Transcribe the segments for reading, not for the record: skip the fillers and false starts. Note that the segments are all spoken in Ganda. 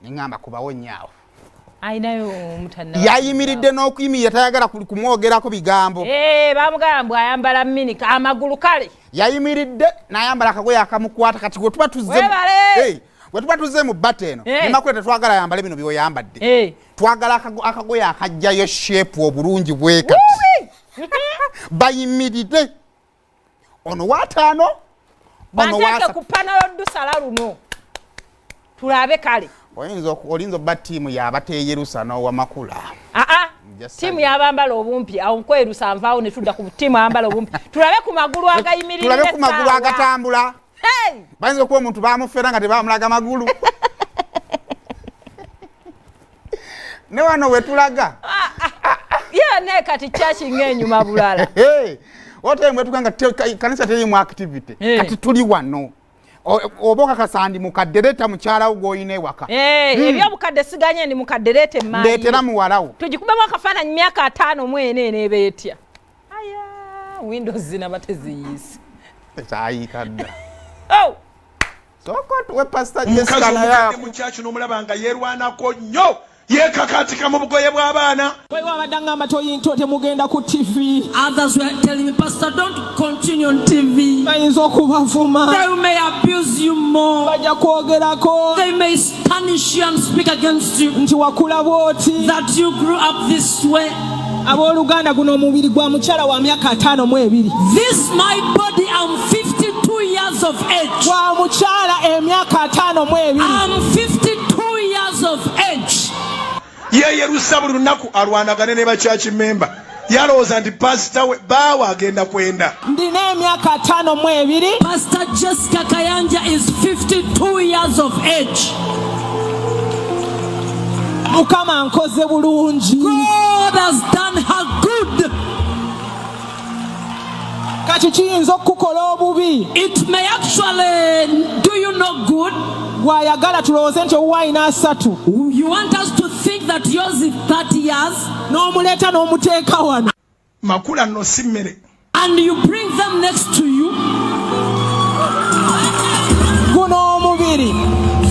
ngamba kubawo nyaawo ayinayo mutanna yayimiridde n'okuyimirira tayagala kumwogerako bigambo bamugamba ayambala minika amagulu kale yayimiridde n'ayambala akagoye akamukwata kati gwe tuba tuzze mu bata eno ne Makula tetwagala ayambale bino byoyambadde twagala akagoye akajjayo shepu obulungi bwekati bayimiridde ono wataano ono wasa ku panalo dusala luno tulabe kale olinzo ba tiimu yabateeyerusa n'owa Makula tiimu yabambala obumpi awo nkwerusa nvaawo ne tudda ku tiimu ayambala obumpi tulabe ku magulu agayimiridde tulabe ku magulu agatambula bayinza okuba omuntu bamufera nga tebamulaga magulu ne wano wetulaga ne kati kyakinga enyuma bulala otemwe tukanga kanisa terimu activity kati tuli wano oboka kasandi mukaddereta mukyalawo gwoyine waka ebyobukadde siganye ndi mukaddereta emmanyi ndetera muwalawo tugikubamu akafaananyi myaka 5 mwene nebeetya aya windows zina bateziyise ekayikadda soko tuwe pastor Jessica na ya muchachu nomulaba nga yerwanako nnyo yekakatika mu bugoye bw'abaana wewe wabadanga amatoyi ntote mugenda ku TV. Others were telling me, Pastor, don't continue on TV. Bayinza okubavuma. They may abuse you more. Bajja kwogerako. They may punish you and speak against you. Nti wakula bwoti. That you grew up this way. Abooluganda guno omubiri gwa mukyala wa myaka 52. This my body, I'm 52 years of age. Gwa mukyala emyaka 52. I'm 52 years of age. Ye yerusa buli lunaku alwanagane ne bakyaki memba yalowooza nti pasita we baawa agenda kwenda. Ndina emyaka 52. Pastor Jessica Kayanja is 52 years of age. Mukama nkoze bulungi. God has done her good. Kati kiyinza okukola obubi. It may actually do you no good. Wayagala tulowooze nti owayina 3. You want us to think that yours is 30 years. N'omuleeta n'omuteeka wano. Makula no si mmere. And you bring them next to you. Guno omubiri.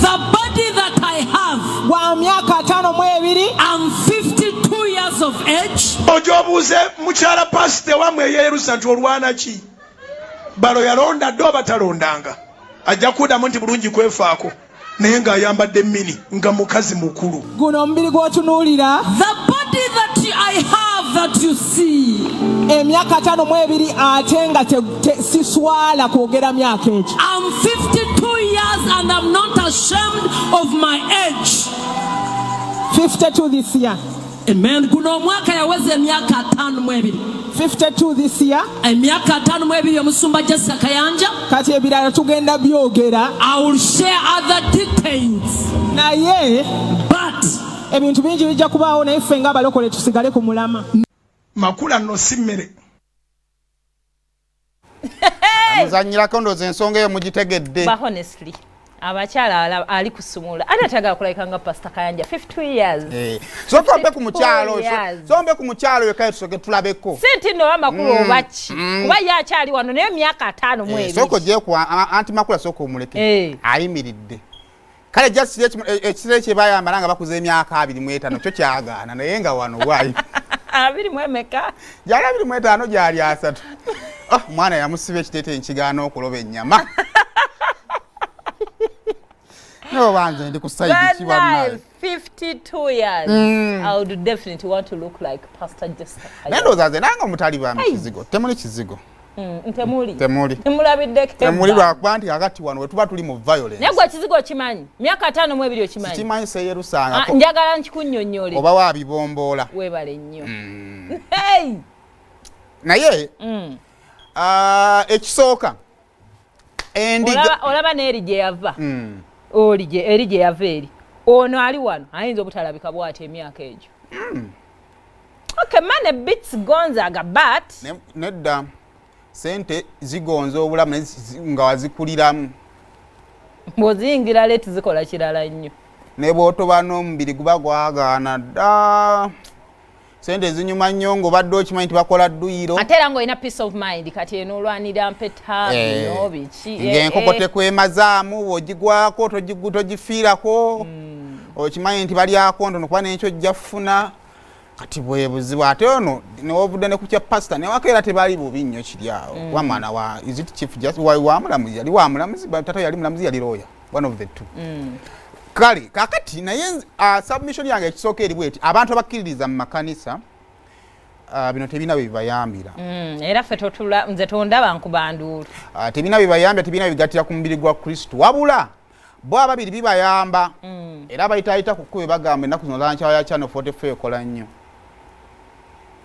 The body that I have. Gwa myaka 52. I'm 52 years of age. Ojobuuze mukyala pasite wamwe yerusa nti olwana ki? Balo yalonda ddo batalondanga. Ajja kuddamu nti bulungi kwefaako naye ng'ayambadde mini nga mukazi mukulu. Guno omubiri gw'otunuulira. The body that I have that you see. Emyaka 52 ate nga siswala kwogera myaka egi. I'm 52 years and I'm not ashamed of my age. 52 this year. Amen. Guno omwaka yaweza emyaka 52. 52 this year. Emyaka 52 omusumba Jessica Kayanja. Kati ebirala tugenda byogera. I will share other details. Naye but ebintu bingi bijja kubaawo naye ffe nga abalokole tusigale ku mulama. Makula no si mmere. Muzanyirako ndoozi ensonga eyo mugitegedde. But honestly abakyala ali kusumula ate atagala kulabika nga Pastor Kayanja 52 years. Soko mbe ku mukyalo sombe ku mukyalo yekaye tusoke tulabeko. Senti no Makula obachi kuba yakyali wano naye myaka 5 mwezi. Soko je ku anti Makula soko omuleke ayimiridde. Kale just ekisire kye bayambala nga bakuze emyaka 25 kyo kyagaana naye nga wano wayi. 25 Jali 25 gyali 3. Mwana yamusibe ekitete enkigaana okuloba ennyama. No banze ndi kuside kibanna 52 years. I would definitely want to look like Pastor Jessica. Nendo zaze nanga mutali ba kizigo. Temuli kizigo. Ntemuli. Temulabidde. Temuli lwakuba nti akati wano wetuba tuli mu violence. Negwa kizigo kimanyi. Myaka 5 mu ebiri okimanyi. Kimanyi se yerusanga ko. Njagala nkikunnyonnyole. Oba wabibombola. Webale nnyo. Hey. Naye ekisooka endiga olaba n'erije yava. Erije yava eri. Ono ali wano ayinza obutalabika bw'ati emyaka egyo. Okay, man, bits gonzaga but nedda sente zigonza obulamu nga wazikuliramu. Mbozingira leti zikola kirala nnyo. Ne bw'otoba n'omubiri guba gwagaana dda. Sente zinyuma nnyo ng'obadde okimanyi nti bakola dduyiro. Ate era ng'olina peace of mind kati eno olwanira mpeta biki. Ng'enkoko tekwemazaamu ogigwako togifiirako. okimanyi nti bali akondono kuba n'ekyo jjafuna kati bwe buzibu ate ono n'ovudde ne ku kya pastor ne wakeera tebali bubi nnyo kiri awo kuba mwana wa is it chief justice wa mulamuzi yali wa mulamuzi tata yali mulamuzi yali lawyer one of the two kale kakati naye submission yange ekisooka eri bweti abantu abakkiririza mu makanisa bino tebina bibayambira era ffe totula nze tondaba nkubanduulu tebina bibayambira tebina bigatira ku mubiri gwa Kristo wabula bo ababiri bibayamba era bayitaayita ku kkubo bagamba ennaku zino lancawa ya Channel 44 ekola nnyo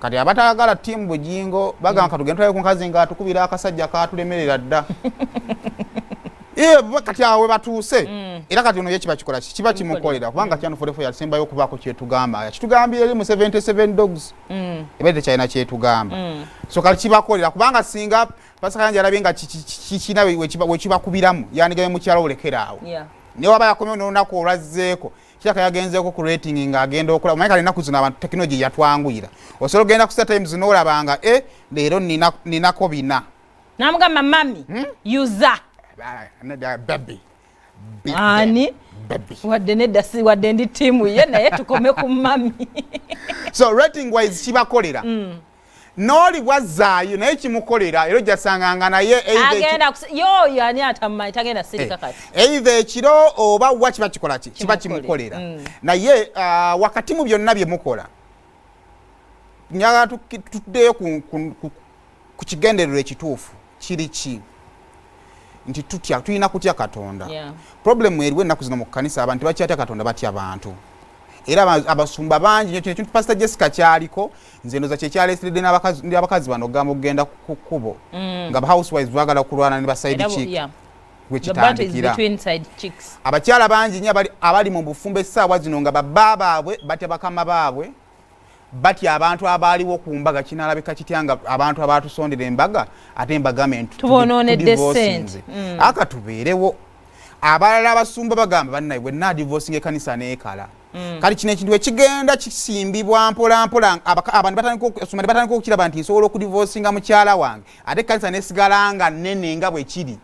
kati abatayagala ttiimu bujingo bagamba katugenda tulabe ku nkazi nga atukubira akasajja kaatulemerera dda kati awe batuuse era kati ono ye kiba kikola kiba kimukolera kubanga Channel 44 yasembayo okubaako kyetugamba yakitugambye eri mu 77 dogs ebadde kyalina kyetugamba so kati kibakolera kubanga singa Paasita Kayanja alabye nga kikina wekibakubiramu yandigayo mukyala olekera awo ne waba yakomyewo n'olunaku olwazzeeko kiraka yagenzeeko ku rating ng'agenda okola omanyi kale ennaku zino abantu tekinologi yatwanguyira osobola ogenda ku Startimes n'olabanga leero ninako bina namugamba mami yuza baby ani wadde nedda si wadde ndi tiimu ye naye tukome ku mami so rating wise kibakolera noli bwazaayo naye kimukolera era ojasanganga naye agenda yoyo ani atammanyi tagenda sirika kati either ekiro oba wa kiba kikola ki kiba kimukolera naye wakati mu byonna bye mukola nyaga tuddeyo ku kigenderero ekituufu kiri ki nti tulina kutya Katonda problem eriwo ennaku zino mu kanisa abantu bakyatya Katonda batya abantu era abasumba bangi nnyo kino Pastor Jessica kyaliko nze ndoza kyekyaleeseredde n'abakazi bano gamba okugenda ku kkubo nga ba housewives bagala kulwana ne ba side chick gwekitandikira abakyala bangi nnyo abali mu bufumbo essaawa zino nga babba baabwe batya bakama baabwe batya abantu abaaliwo ku mbaga kinalabika kitya nga abantu abatusondera embaga ate embagamentu tubonoonedde ssente akatubeerewo abalala abasumba bagamba bannaye bwe nadivosinga ekkanisa n'ekala kali kino ekintu ekigenda kisimbibwa mpola mpola abantu batandika okukiraba nti nsobola okudivosinga mukyala wange ate ekkanisa nesigala nga nnene nga bwe kiri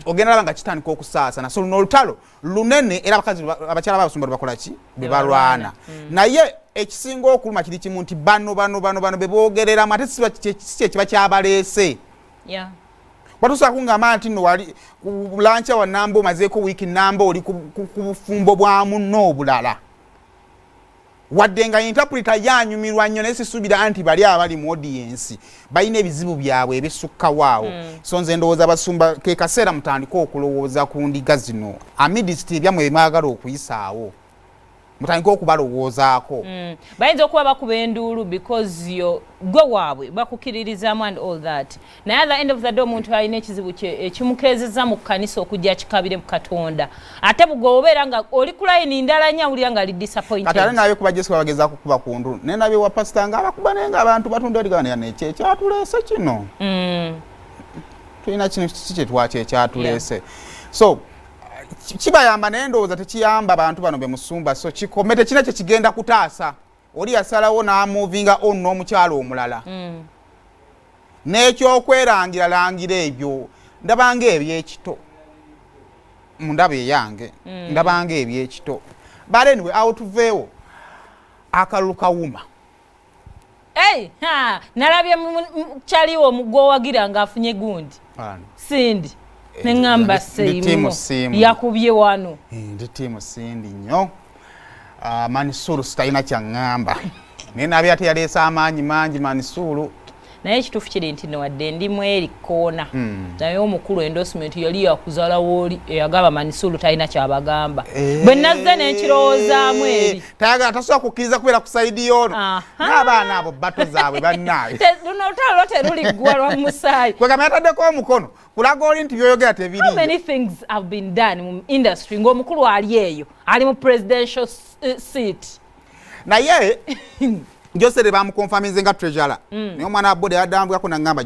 ogenda laba nga kitandika okusaasana so luno olutalo lunene era abakyala babasumba bakola ki bwe balwana naye ekisinga okuluma kiri kimu nti bano be boogereramu ate si ekiba kyabaleese watusobola kungamba nti nno wali lanca wa namba omazeeko wiiki namba oli ku bufumbo bwa munno obulala wadde nga interpreter yanyumirwa nnyo naye sisuubira nti bali abali mu audience balina ebizibu byabwe ebisukkawo awo so nze ndowooza abasumba ke kaseera mutandika okulowooza ku ndiga zino amidist ebyammwe bemwagala okuyisaawo mutandika okubalowoozaako bayinza okuba bakuba enduulu because yo gwe waabwe bakukiririzaamu and all that naye at the end of the day omuntu alina ekizibu kye ekimukeezezza mu kkanisa okujja kikabire mu Katonda ate bugwe obeera nga oli ku layini ndala nya awulira nga ali disappointed kati ate naye kuba Jessica bagezaako kukuba ku ndulu naye nabye wa pasita nga abakuba naye nga abantu batunda eligana nekyo ekyatuleese kino tulina kino kiki ekyatuleese so kibayamba naye ndowooza tekiyamba abantu bano bemusumba so kikomete kina kye kigenda kutaasa oli yasalawo n'amuvinga on n'omukyalo omulala n'ekyokwerangira ebyo ndabanga ebyekito mundaba eyange ndabanga ebyekito but anyway awo tuveewo akalulu kawuma nalabye kyaliwo omugwowagira ng'afunye gundi sindi neŋŋamba seyimu yakubye wano ndi tiimu sindi nnyo Manisuru sitalina kyaŋŋamba naye nabye ate yaleese amaanyi mangi Manisuru naye ekituufu kiri nti newadde ndimu eri kkoona naye omukulu endorsement yali yakuzaalawo oli eyagamba Manisuru talina kyabagamba bwe nazze n'ekirowoozaamu eri tayagala tasobola kukkiriza kubeera ku sayidi y'ono n'abaana abo bato zaabwe bannaabe luno olutalo teruliggwa lwa musaayi kwegamba yataddeko omukono kulaga oli nti byoyogera tebiri how many things have been done mu industry ng'omukulu ali eyo ali mu presidential seat naye Joseph bamukonfirminze nga treasurer niyo mwana wa bode adambwako nangamba